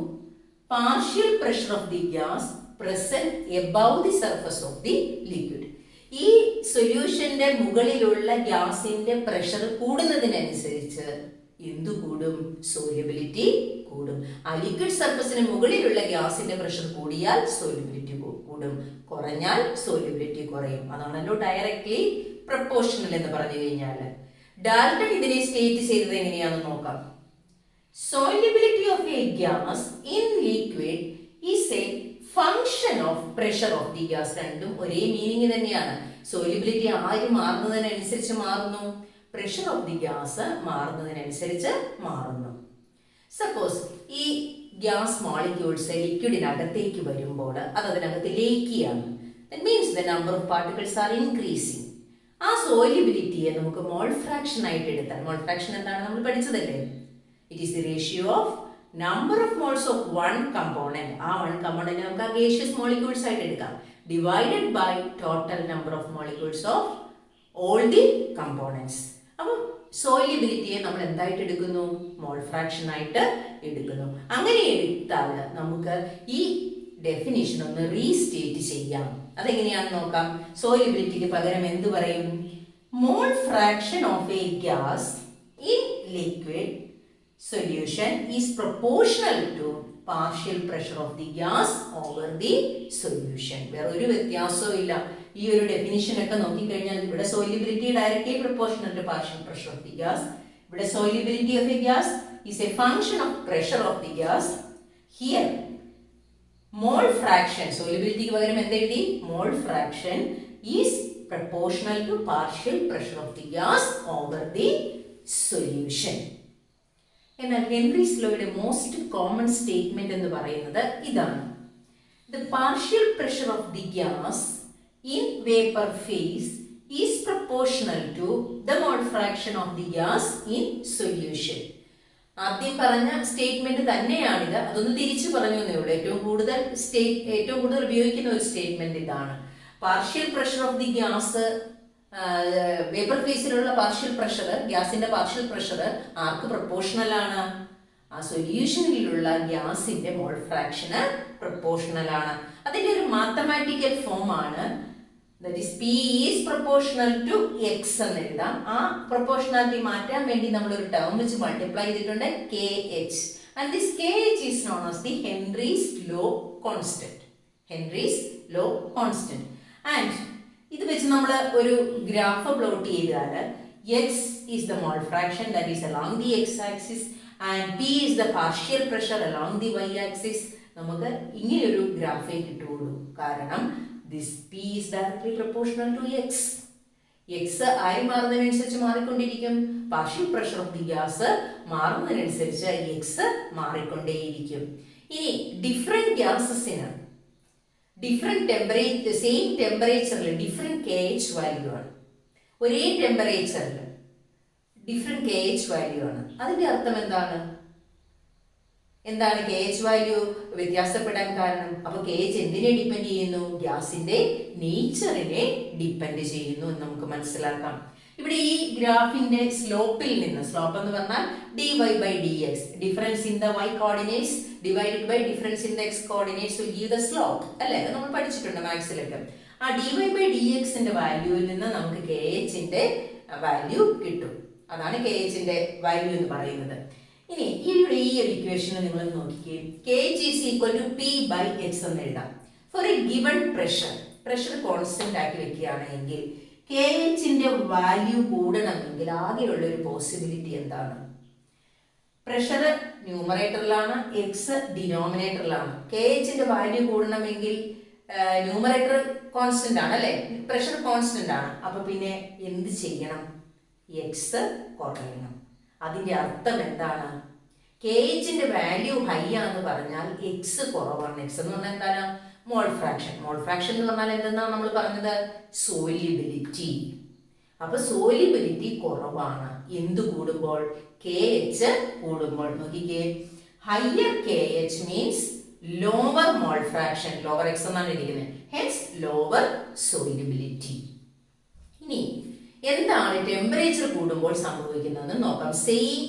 partial pressure of the gas present above the surface of the liquid. ഈ സൊല്യൂഷന്റെ മുകളിലുള്ള ഗ്യാസിന്റെ പ്രഷർ കൂടുന്നതിനനുസരിച്ച് എന്തു കൂടും? സോല്യൂബിലിറ്റി കൂടും. ആ ലിക്വിഡ് സർഫസിന് മുകളിലുള്ള ഗ്യാസിന്റെ പ്രഷർ കൂടിയാൽ സോല്യൂബിലിറ്റി കൂടും, കുറഞ്ഞാൽ സോല്യൂബിലിറ്റി കുറയും. അതാണല്ലോ ഡയറക്ട്ലി പ്രൊപ്പോർഷണൽ എന്ന് പറഞ്ഞു കഴിഞ്ഞാൽ. ഡാൽട്ടൺ ഇതിനെ സ്റ്റേറ്റ് ചെയ്തത് എങ്ങനെയാണെന്ന് നോക്കാം. Solubility of a gas in liquid is a function of pressure of the gas. രണ്ടും ഒരേ മീനിങ് തന്നെയാണ്. സോല്യൂബിലിറ്റി ആര് മാറുന്നതിനനുസരിച്ച് മാറുന്നു? പ്രഷർ ഓഫ് ദി ഗ്യാസ് മാറുന്നതിനനുസരിച്ച് മാറുന്നു. സപ്പോസ് ഈ ഗ്യാസ് മോളിക്യൂൾസ് ലിക്വിഡിനകത്തേക്ക് വരുമ്പോൾ അത് അതിനകത്ത് ലേക്കിയാണ്. That means the number of particles are increasing. ആ സോല്യൂബിലിറ്റിയെ നമുക്ക് മോൾ ഫ്രാക്ഷൻ ആയിട്ട് എടുത്താൽ, മോൾ ഫ്രാക്ഷൻ എന്താണ് നമ്മൾ പഠിച്ചതല്ലേ? It is the ratio of number of moles of one component. ആ one component നമുക്ക് ആ gaseous molecules ആയിട്ട് എടുക്കാം, divided by total number of molecules of all the components. അപ്പം സോല്യൂബിലിറ്റിയെ നമ്മൾ എന്തായിട്ട് എടുക്കുന്നു? മോൾ ഫ്രാക്ഷൻ ആയിട്ട് എടുക്കുന്നു. അങ്ങനെ എടുത്താൽ നമുക്ക് ഈ ഡെഫിനിഷൻ ഒന്ന് റീസ്റ്റേറ്റ് ചെയ്യാം. അതെങ്ങനെയാണെന്ന് നോക്കാം. സോല്യൂബിലിറ്റിക്ക് പകരം എന്ത് പറയും? മോൾ fraction of a gas in liquid solution is proportional to partial pressure of the gas over the solution. വേറെ ഒരു വ്യത്യാസവും ഇല്ല. ഈ ഒരു ഡെഫിനിഷൻ ഒക്കെ നോക്കിക്കഴിഞ്ഞാൽ ഇവിടെ solubility directly proportional to partial pressure of the gas. ഇവിടെ solubility of a gas is a function of pressure of the gas. Here mole fraction, സോല്യൂബിലിറ്റിക്ക് പകരം എന്തെഴുതി? Mole fraction is proportional to partial pressure of the gas over the solution. എന്നാൽ ഹെൻറീസ് ലോയുടെ മോസ്റ്റ് കോമൺ സ്റ്റേറ്റ്മെന്റ് എന്ന് പറയുന്നത് ഇതാണ്: the partial pressure of the gas in vapour phase is proportional to the mole fraction of the gas in solution. ആദ്യം പറഞ്ഞ സ്റ്റേറ്റ്മെന്റ് തന്നെയാണിത്, അതൊന്ന് തിരിച്ചു പറഞ്ഞു എന്നേ ഉള്ളൂ. ഏറ്റവും കൂടുതൽ ഉപയോഗിക്കുന്ന ഒരു സ്റ്റേറ്റ്മെന്റ് ഇതാണ്. Partial pressure of the gas, vapour ഫേസിലുള്ള പാർഷ്യൽ പ്രഷർ, ഗ്യാസിന്റെ പാർഷ്യൽ പ്രഷർ ആർക്ക് പ്രൊപ്പോർഷണൽ ആണ്? ആ സൊല്യൂഷനിലുള്ള ഗ്യാസിന്റെ മോൾ ഫ്രാക്ഷന് പ്രൊപ്പോർഷണൽ ആണ്. അതിന്റെ ഒരു മാത്തമാറ്റിക്കൽ ഫോം ആണ്, that is P is proportional to X എന്ന് എഴുതാം. ആ പ്രൊപ്പോർഷണാലിറ്റി മാറ്റാൻ വേണ്ടി നമ്മൾ ഒരു ടേം വെച്ച് മൾട്ടിപ്ലൈ ചെയ്തിട്ടുണ്ട്, KH, and this KH is known as the Henry's law constant. Henry's law constant. And ഇത് വെച്ച് നമ്മൾ ഒരു ഗ്രാഫ് പ്ലോട്ട് ചെയ്താൽ X is the mole fraction that is along the X axis and P is the partial pressure along the Y axis. നമുക്ക് ഇങ്ങനെ ഒരു ഗ്രാഫേ കിട്ടുള്ളൂ. കാരണം this P is directly proportional to X. X ആയി മാറുന്നതിനനുസരിച്ച് മാറിക്കൊണ്ടിരിക്കും. Partial pressure of the gas മാറുന്നതിനനുസരിച്ച് X മാറിക്കൊണ്ടേയിരിക്കും. ഇനി ഡിഫറെന്റ് ഗ്യാസസിന് ഡിഫറെന്റ് ടെമ്പറേച്ചർ, സെയിം ടെമ്പറേച്ചറിൽ ഡിഫറെന്റ് KH വാല്യൂ ആണ്. ഒരേ ടെമ്പറേച്ചറിൽ ഡിഫറെന്റ് KH വാല്യൂ ആണ്. അതിന്റെ അർത്ഥം എന്താണ്? KH വാല്യൂ വ്യത്യാസപ്പെടാൻ കാരണം? അപ്പൊ KH എന്തിനെ ഡിപ്പെൻഡ് ചെയ്യുന്നു? ഗ്യാസിന്റെ നേച്ചറിനെ ഡിപ്പെൻഡ് ചെയ്യുന്നു എന്ന് നമുക്ക് മനസ്സിലാക്കാം. ഇവിടെ ഈ ഗ്രാഫിന്റെ സ്ലോപ്പിൽ നിന്ന്, സ്ലോപ്പ് എന്ന് പറഞ്ഞാൽ dy/dx, difference in the y coordinates divided by difference in the x coordinates will give the slope അല്ലേ? അത് നമ്മൾ പഠിച്ചിട്ടുണ്ട് മാത്സിലൊക്കെ. ആ dy/dx ന്റെ വാല്യൂവിൽ നിന്ന് നമുക്ക് KH ന്റെ വാല്യൂ കിട്ടും. അതാണ് KH ന്റെ വാല്യൂ എന്ന് പറയുന്നത്. ഇനി ഇവിടെ ഈ ഒരു ഇക്വേഷനിൽ നിങ്ങൾ നോക്കിക്കേ, KH is equal to P/x എന്ന് എഴുതാം. For a given pressure constant ആക്കി വെക്കുകയാണെങ്കിൽ KH ന്റെ വാല്യൂ കൂടണമെങ്കിൽ ആകെയുള്ള ഒരു പോസിബിലിറ്റി എന്താണ്? പ്രഷർ ന്യൂമറേറ്ററിലാണ്, എക്സ് ഡിനോമിനേറ്ററിലാണ്. KH ന്റെ വാല്യൂ കൂടണമെങ്കിൽ ന്യൂമറേറ്റർ കോൺസ്റ്റന്റ് ആണ് അല്ലെ, പ്രഷർ കോൺസ്റ്റന്റ് ആണ്. അപ്പൊ പിന്നെ എന്ത് ചെയ്യണം? എക്സ് കുറയണം. അതിന്റെ അർത്ഥം എന്താണ്? KH ന്റെ വാല്യൂ ഹൈ ആണെന്ന് പറഞ്ഞാൽ എക്സ് കുറവാണ്. എക്സ് എന്ന് പറഞ്ഞാൽ എന്താണ്? Mole fraction. മോൾ ഫ്രാക്ഷൻ എന്ന് പറഞ്ഞാൽ എന്തെന്നാണ് നമ്മൾ പറഞ്ഞത്? സോല്യൂബിലിറ്റി. അപ്പൊ സോല്യൂബിലിറ്റി കുറവാണ്. എന്ത് കൂടുമ്പോൾ? KH കൂടുമ്പോൾ. നോക്കിക്കേ, higher KH means lower mole fraction, lower X എന്നാണ് ഇരിക്കുന്നത്, ഹെൻസ് ലോവർ സോല്യൂബിലിറ്റി. ഇനി എന്താണ് ടെമ്പറേച്ചർ കൂടുമ്പോൾ സംഭവിക്കുന്നതെന്ന് നോക്കാം. സെയിം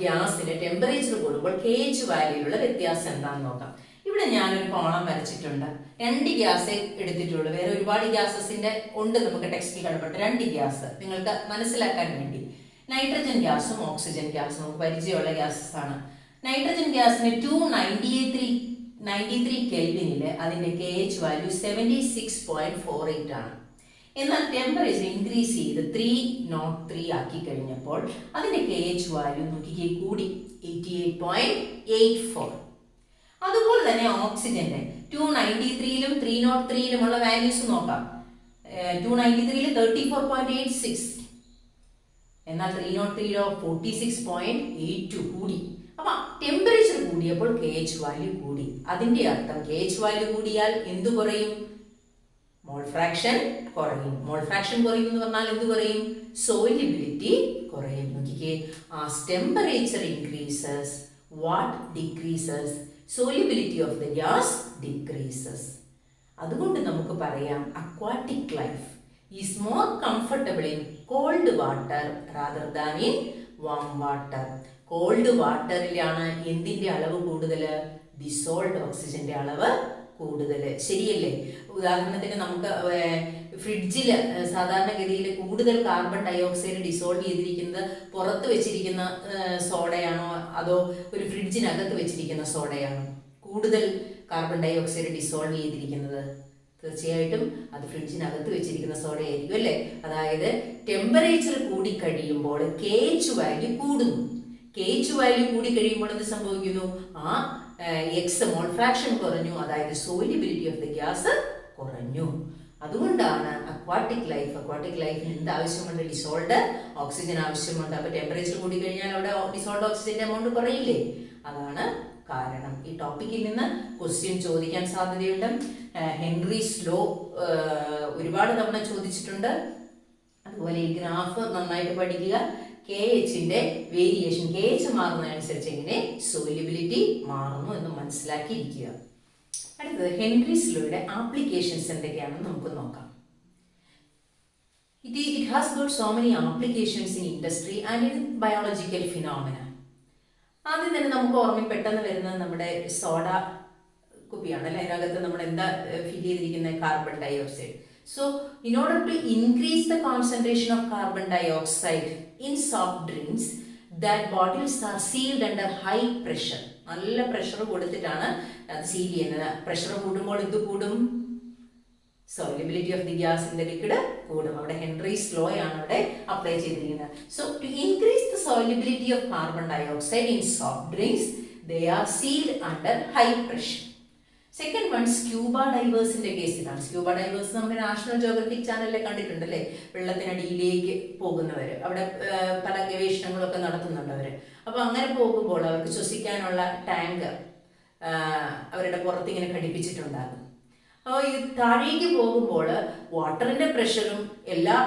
ഗ്യാസിന് ടെമ്പറേച്ചർ കൂടുമ്പോൾ KH വാല്യൂലുള്ള വ്യത്യാസം എന്താണെന്ന് നോക്കാം. ഇവിടെ ഇവിടെ ഞാനൊരു കോളം വരച്ചിട്ടുണ്ട്. 2 ഗ്യാസ് എടുത്തിട്ടുള്ളൂ. വേറെ ഒരുപാട് ഗ്യാസസിന്റെ ഉണ്ട് നമുക്ക് ടെക്സ്റ്റിൽ കണ്ടപ്പോൾ. 2 ഗ്യാസ് നിങ്ങൾക്ക് മനസ്സിലാക്കാൻ വേണ്ടി. നൈട്രജൻ ഗ്യാസും ഓക്സിജൻ ഗ്യാസും നമുക്ക് പരിചയമുള്ള ഗ്യാസസ് ആണ്. നൈട്രജൻ ഗ്യാസിന് 293 കെൽവിനിൽ അതിന്റെ KH വാല്യൂ 76.48 ആണ്. എന്നാൽ ടെമ്പറേച്ചർ ഇൻക്രീസ് ചെയ്ത് 303 ആക്കി കഴിഞ്ഞപ്പോൾ അതിന്റെ KH വാല്യൂ നോക്കിക്കേ കൂടി 88.84. അതുപോലെ തന്നെ ഓക്സിജന്റെ 293ലും 303ലുമുള്ള വാല്യൂസ് നോക്കാം. 293ൽ 34.86, എന്നാൽ 303ലോ 46.82 കൂടി. അപ്പൊ ടെമ്പറേച്ചർ കൂടിയപ്പോൾ KH വാല്യൂ കൂടി. അതിന്റെ അർത്ഥം KH വാല്യൂ കൂടിയാൽ എന്തു കുറയും? മോൾ ഫ്രാക്ഷൻ കുറയും. മോൾ ഫ്രാക്ഷൻ കുറയും എന്ന് പറഞ്ഞാൽ എന്ത് കുറയും? സോലിബിലിറ്റി കുറയും. നോക്കിക്കേ, as temperature increases what decreases? Solubility of the gas decreases. അതുകൊണ്ട് നമുക്ക് പറയാം aquatic life is more comfortable in cold water rather than in warm water. കോൾഡ് വാട്ടറിലാണ് എന്തിന്റെ അളവ് കൂടുതൽ? ഡിസോൾഡ് ഓക്സിജന്റെ അളവ് കൂടുതൽ. ശരിയല്ലേ? ഉദാഹരണത്തിന് നമുക്ക് ഫ്രിഡ്ജിൽ സാധാരണഗതിയിൽ കൂടുതൽ കാർബൺ ഡയോക്സൈഡ് ഡിസോൾവ് ചെയ്തിരിക്കുന്നത് പുറത്ത് വെച്ചിരിക്കുന്ന സോഡയാണോ അതോ ഒരു ഫ്രിഡ്ജിനകത്ത് വെച്ചിരിക്കുന്ന സോഡയാണോ കൂടുതൽ കാർബൺ ഡയോക്സൈഡ് ഡിസോൾവ് ചെയ്തിരിക്കുന്നത്? തീർച്ചയായിട്ടും അത് ഫ്രിഡ്ജിനകത്ത് വെച്ചിരിക്കുന്ന സോഡയായിരിക്കും അല്ലേ? അതായത് ടെമ്പറേച്ചർ കൂടി കഴിയുമ്പോൾ KH വാല്യൂ കൂടുന്നു. KH വാല്യൂ കൂടി കഴിയുമ്പോൾ എന്ത് സംഭവിക്കുന്നു? ആ എക്സ് മോൾ ഫ്രാക്ഷൻ കുറഞ്ഞു, അതായത് സോലിബിലിറ്റി ഓഫ് ദ ഗ്യാസ് കുറഞ്ഞു. അതുകൊണ്ടാണ് അക്വാട്ടിക് ലൈഫിന് എന്ത് ആവശ്യമുണ്ട്? ഡിസോൾഡ് ഓക്സിജൻ ആവശ്യമുണ്ട്. അപ്പൊ ടെമ്പറേച്ചർ കൂടി കഴിഞ്ഞാൽ അവിടെ ഡിസോൾഡ് ഓക്സിജന്റെ എമൗണ്ട് കുറയില്ലേ? അതാണ് കാരണം. ഈ ടോപ്പിക്കിൽ നിന്ന് ക്വസ്റ്റ്യൻ ചോദിക്കാൻ സാധ്യതയുണ്ട്. ഹെൻറീസ് ലോ ഒരുപാട് തവണ ചോദിച്ചിട്ടുണ്ട്. അതുപോലെ ഈ ഗ്രാഫ് നന്നായിട്ട് പഠിക്കുക. KHന്റെ വേരിയേഷൻ, KH മാറുന്നതനുസരിച്ച് എങ്ങനെ സോലിബിലിറ്റി മാറുന്നു എന്ന് മനസ്സിലാക്കിയിരിക്കുക. അടുത്തത് ഹെൻറീസ് ലോയുടെ ആപ്ലിക്കേഷൻസ് എന്തൊക്കെയാണെന്ന് നമുക്ക് നോക്കാം. It has got so many applications in industry and in biological phenomena. ആദ്യം തന്നെ നമുക്ക് ഓർമ്മ പെട്ടെന്ന് വരുന്നത് നമ്മുടെ സോഡ കുപ്പിയാണ് അല്ലെ. അതിനകത്ത് നമ്മൾ എന്താ ഫിൽ ചെയ്തിരിക്കുന്നത്? Carbon dioxide. So, in order to increase the concentration of carbon dioxide in soft drinks, that bottles are sealed under high pressure. നല്ല പ്രഷർ കൊടുത്തിട്ടാണ് അത് സീൽ ചെയ്യുന്നത്. പ്രഷർ കൂടുമ്പോൾ ഇത് കൂടും, solubility of the gas in the liquid കൂടും. അവിടെ ഹെൻറീസ് ലോ ആണ് അവിടെ അപ്ലൈ ചെയ്തിരിക്കുന്നത്. So to increase the solubility of carbon dioxide in soft drinks they are sealed under high pressure. Second one scuba ഡൈവേഴ്സിന്റെ കേസിലാണ്. സ്ക്യൂബ ഡൈവേഴ്സ് നമ്മുടെ നാഷണൽ ജോഗ്രഫിക് ചാനലിൽ കണ്ടിട്ടുണ്ടല്ലേ? വെള്ളത്തിനടിയിലേക്ക് പോകുന്നവർ, അവിടെ പല ഗവേഷണങ്ങളൊക്കെ നടത്തുന്നുണ്ട് അവർ. അപ്പൊ അങ്ങനെ പോകുമ്പോൾ അവർക്ക് ശ്വസിക്കാനുള്ള ടാങ്ക് അവരുടെ പുറത്ത് ഇങ്ങനെ ഘടിപ്പിച്ചിട്ടുണ്ടാകും. അപ്പോൾ ഈ താഴേക്ക് പോകുമ്പോൾ വാട്ടറിന്റെ പ്രഷറും എല്ലാം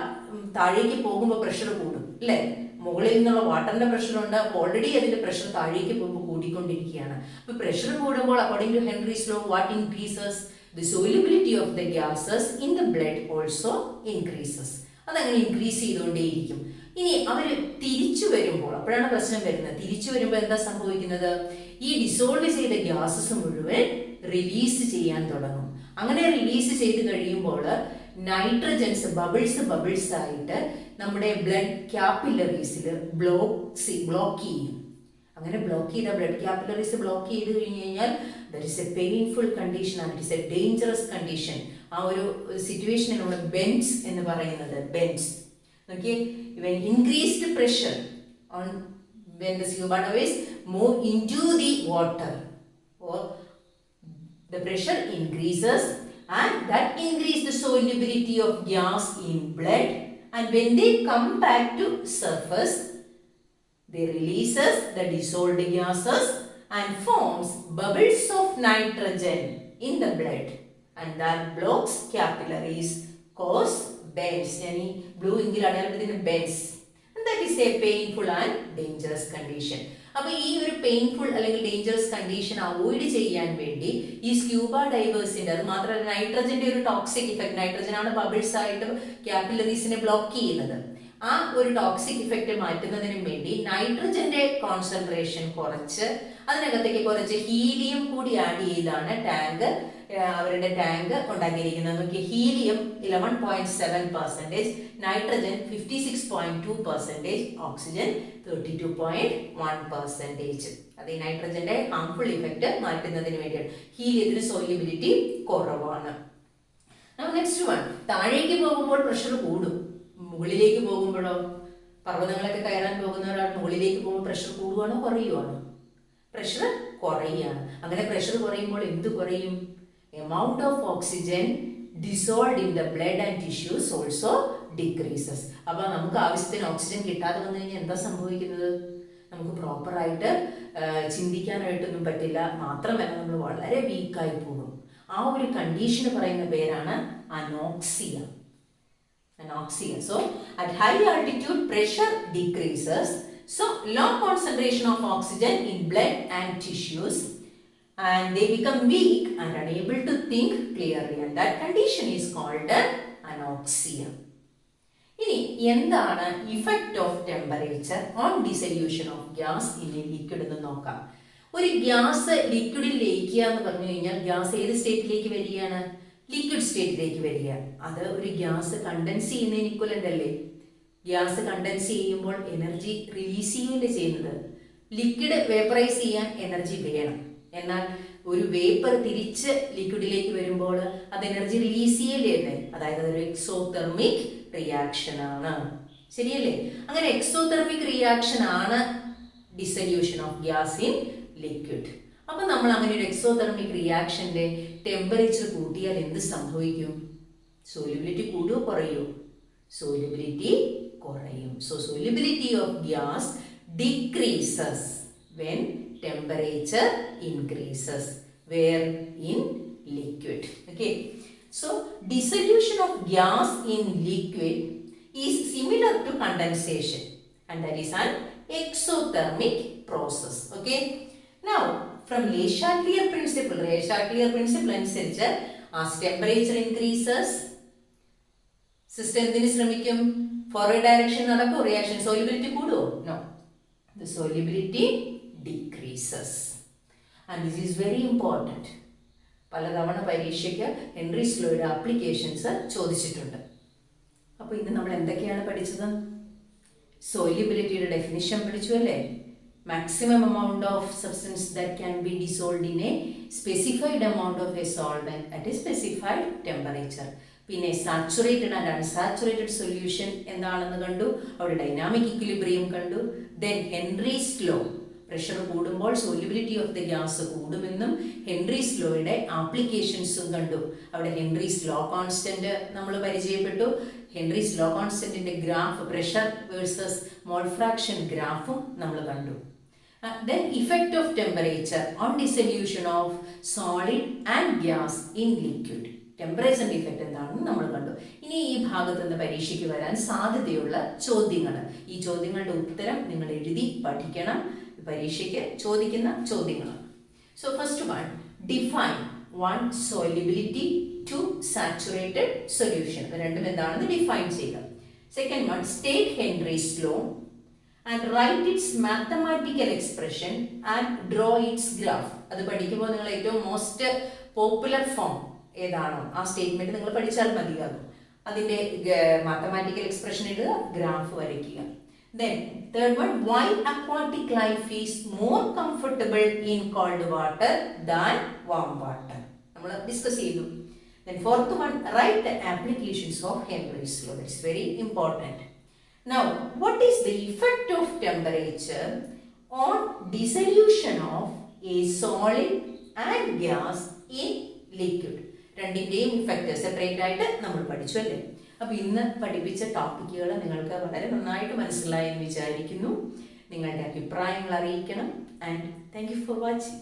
താഴേക്ക് പോകുമ്പോൾ പ്രഷർ കൂടും അല്ലേ? മുകളിൽ നിന്നുള്ള വാട്ടറിന്റെ പ്രഷറുണ്ട്, ഓൾറെഡി അതിന്റെ പ്രഷർ താഴേക്ക് പോകുമ്പോൾ കൂടിക്കൊണ്ടിരിക്കുകയാണ്. അപ്പൊ പ്രഷർ കൂടുമ്പോൾ according to Henry's law what increases? The solubility of the gases in the blood also increases. അതങ്ങനെ ഇൻക്രീസ് ചെയ്തുകൊണ്ടേയിരിക്കും. ഇനി അവർ തിരിച്ചു വരുമ്പോൾ അപ്പോഴാണ് പ്രശ്നം വരുന്നത്. തിരിച്ചു വരുമ്പോൾ എന്താ സംഭവിക്കുന്നത്? ഈ ഡിസോൾവ് ചെയ്ത ഗ്യാസസ് മുഴുവൻ റിലീസ് ചെയ്യാൻ തുടങ്ങും. അങ്ങനെ റിലീസ് ചെയ്ത് കഴിയുമ്പോൾ നൈട്രജൻസ് ബബിൾസ് ആയിട്ട് നമ്മുടെ ബ്ലഡ് ക്യാപ്പിലറീസിൽ ബ്ലോക്ക് ചെയ്യും. അങ്ങനെ ബ്ലോക്ക് ചെയ്ത ബ്ലഡ് ക്യാപ്പിലറീസ് ബ്ലോക്ക് ചെയ്ത് കഴിഞ്ഞ് കഴിഞ്ഞാൽ that is A painful condition and it is A dangerous condition. ആ ഒരു സിറ്റുവേഷനിലുള്ള ബെൻസ് എന്ന് പറയുന്നത് Benz. Okay, when increased pressure on when the scuba divers move into the water, or the pressure increases and that increases the solubility of gas in blood, and when they come back to surface they releases the dissolved gases and forms bubbles of nitrogen in the blood, and that blocks capillaries, cause bends. Yani blue ഇങ്കിൽ അടയാളപ്പെടുത്തുന്ന bends, and that is a painful and dangerous condition. അപ്പോൾ ഈ ഒരു പെയിൻഫുൾ അല്ലെങ്കിൽ ഡേഞ്ചറസ് കണ്ടീഷൻ അവോയ്ഡ് ചെയ്യാൻ വേണ്ടി ഈ സ്ക്യൂബ ഡൈവേഴ്സിന്റെ, അത് മാത്രമല്ല നൈട്രജന്റെ ഒരു ടോക്സിക് ഇഫക്ട്, നൈട്രജൻ ആണ് ബബിൾസ് ആയിട്ട് ക്യാപ്പിലറീസിനെ ബ്ലോക്ക് ചെയ്യുന്നത്. ആ ഒരു ടോക്സിക് ഇഫക്റ്റ് മാറ്റുന്നതിനും വേണ്ടി നൈട്രജന്റെ കോൺസെൻട്രേഷൻ കുറച്ച് അതിനകത്തേക്ക് കുറച്ച് ഹീലിയം കൂടി ആഡ് ചെയ്താണ് അവരുടെ ടാങ്ക് ഉണ്ടാക്കിയിരിക്കുന്നത്. നോക്കി, ഹീലിയം 11.7%, നൈട്രജൻ 56.2%, ഓക്സിജൻ 32.1%. അത് ഈ നൈട്രജന്റെ ഹാർംഫുൾ ഇഫക്റ്റ് മാറ്റുന്നതിന് വേണ്ടിയാണ്. ഹീലിയത്തിന് സോല്യൂബിലിറ്റി കുറവാണ്. നെക്സ്റ്റ് വൺ, താഴേക്ക് പോകുമ്പോൾ പ്രഷർ കൂടും, മുകളിലേക്ക് പോകുമ്പോഴോ? പർവ്വതങ്ങളൊക്കെ കയറാൻ പോകുന്ന ഒരാൾ മുകളിലേക്ക് പോകുമ്പോൾ പ്രഷർ കൂടുവാണോ കുറയുവാണോ? പ്രഷർ കുറയുകയാണ്. അങ്ങനെ പ്രഷർ കുറയുമ്പോൾ എന്ത് കുറയും? amount of oxygen dissolved in the blood and tissues also decreases. അപ്പോൾ നമുക്ക് ആവശ്യത്തിന് ഓക്സിജൻ കിട്ടാതെ വന്നു കഴിഞ്ഞാൽ എന്താ സംഭവിക്കുന്നത്? നമുക്ക് പ്രോപ്പറായിട്ട് ചിന്തിക്കാനായിട്ടൊന്നും പറ്റില്ല, മാത്രമല്ല നമ്മൾ വളരെ വീക്കായി പോകും. ആ ഒരു കണ്ടീഷന് പറയുന്ന പേരാണ് anoxia. So at high altitude pressure decreases, so low concentration of oxygen in blood and tissues, and they become weak and unable to think clearly, and that condition is called anoxia. ഇനി എന്താണ് effect of temperature on dissolution of gas in A liquid എന്ന് നോക്കാം. ഒരു ഗ്യാസ് ലിക്വിഡിൽ ലയിക്കുക എന്ന് പറഞ്ഞു കഴിഞ്ഞാൽ ഗ്യാസ് ഏത് സ്റ്റേറ്റിലേക്ക് വരികയാണ്? ലിക്വിഡ് സ്റ്റേറ്റിലേക്ക് വരിക. അത് ഒരു ഗ്യാസ് കണ്ടൻസ് ചെയ്യുന്നതിന് ഇക്വലന്റ് അല്ലേ? ഗ്യാസ് കണ്ടൻസ് ചെയ്യുമ്പോൾ എനർജി റിലീസ് ചെയ്യുകയല്ലേ ചെയ്യുന്നത്? ലിക്വിഡ് വേപ്പറൈസ് ചെയ്യാൻ എനർജി വേണം. എന്നാൽ ഒരു വേപ്പർ തിരിച്ച് ലിക്വിഡിലേക്ക് വരുമ്പോൾ അത് എനർജി റിലീസ് ചെയ്യല്ലേ? അതായത് അതൊരു എക്സോതെർമിക് റിയാക്ഷൻ ആണ്, ശരിയല്ലേ? അങ്ങനെ എക്സോതെർമിക് റിയാക്ഷൻ ആണ് dissolution of gas in liquid. അപ്പൊ നമ്മൾ അങ്ങനെ ഒരു എക്സോതെർമിക് റിയാക്ഷന്റെ ടെമ്പറേച്ചർ കൂട്ടിയാൽ എന്ത് സംഭവിക്കും? സോല്യൂബിലിറ്റി കൂടുകയോ കുറയോ? സോല്യൂബിലിറ്റി കുറയും. So solubility of gas decreases when temperature increases. Where? In liquid. Okay. So dissolution of gas in liquid is similar to condensation, and that is an exothermic process. Okay. Now from Le-Chatelier principle അനുസരിച്ച് as temperature increases, സിസ്റ്റം എന്തിനു ശ്രമിക്കും? ഫോർവേഡ് ഡയറക്ഷൻ നടക്കും, റിയാക്ഷൻ സോല്യൂബിലിറ്റി കൂടുമോ? No, the solubility decreases, and this is very important. പലതവണ പരീക്ഷയ്ക്ക് ഹെൻറീസ് ലോയുടെ ആപ്ലിക്കേഷൻസ് ചോദിച്ചിട്ടുണ്ട്. അപ്പോൾ ഇന്ന് നമ്മൾ എന്തൊക്കെയാണ് പഠിച്ചത്? സോല്യൂബിലിറ്റിയുടെ ഡെഫിനിഷൻ പഠിച്ചു അല്ലേ? maximum amount of substance that can be dissolved in a specified amount of a solvent at a specified temperature. പിന്നെ സാച്ചുറേറ്റഡ് ആൻഡ് അൺസാച്ചുറേറ്റഡ് സൊല്യൂഷൻ എന്താണെന്ന് കണ്ടു, അവിടെ ഡൈനാമിക് ഇക്വിലിബ്രിയം കണ്ടു. ദെൻ ഹെൻറീസ് ലോ, പ്രഷർ കൂടുമ്പോൾ സോല്യൂബിലിറ്റി ഓഫ് ദ ഗ്യാസ് കൂടുമെന്നും ഹെൻറീസ് ലോയുടെ ആപ്ലിക്കേഷൻസും കണ്ടു. അവിടെ ഹെൻറീസ് ലോ കോൺസ്റ്റന്റ് നമ്മൾ പരിചയപ്പെട്ടു. ഹെൻറീസ് ലോ കോൺസ്റ്റന്റിന്റെ graph, pressure versus mole fraction ഗ്രാഫും നമ്മൾ കണ്ടു. Then effect of temperature on dissolution of solid and gas in liquid. ടെമ്പറേച്ചറിന്റെ ഇഫക്റ്റ് എന്താണെന്ന് നമ്മൾ കണ്ടു. ഇനി ഈ ഭാഗത്ത് നിന്ന് പരീക്ഷയ്ക്ക് വരാൻ സാധ്യതയുള്ള ചോദ്യങ്ങൾ, ഈ ചോദ്യങ്ങളുടെ ഉത്തരം നിങ്ങൾ എഴുതി പഠിക്കണം. പരീക്ഷയ്ക്ക് ചോദിക്കുന്ന ചോദ്യങ്ങളാണ്. So first one, define one solubility two saturated solution. രണ്ടും എന്താണെന്ന് ഡിഫൈൻ ചെയ്യുക. Second one, state Henry's law and write its mathematical expression and draw its graph. അത് പഠിക്കുമ്പോൾ നിങ്ങൾ ഏറ്റവും മോസ്റ്റ് പോപ്പുലർ ഫോം ഏതാണോ ആ സ്റ്റേറ്റ്മെന്റ് നിങ്ങൾ പഠിച്ചാൽ മതിയാകും. അതിന്റെ മാത്തമാറ്റിക്കൽ എക്സ്പ്രഷൻ എഴുതുക, ഗ്രാഫ് വരയ്ക്കുക. Then third one, why aquatic life is more comfortable in cold water than warm water. നമ്മൾ ഡിസ്കസ് ചെയ്തു. Then fourth one, write the applications of Henry's law. That is very important. Now, what is the effect of temperature on dissolution of a solid and gas in liquid? രണ്ടിൻ്റെയും ഇഫക്റ്റ് സെപ്പറേറ്റ് ആയിട്ട് നമ്മൾ പഠിച്ചു അല്ലേ? അപ്പോൾ ഇന്ന് പഠിപ്പിച്ച ടോപ്പിക്കുകൾ നിങ്ങൾക്ക് വളരെ നന്നായിട്ട് മനസ്സിലായെന്ന് വിചാരിക്കുന്നു. നിങ്ങളുടെ അഭിപ്രായങ്ങൾ അറിയിക്കണം. And thank you for watching.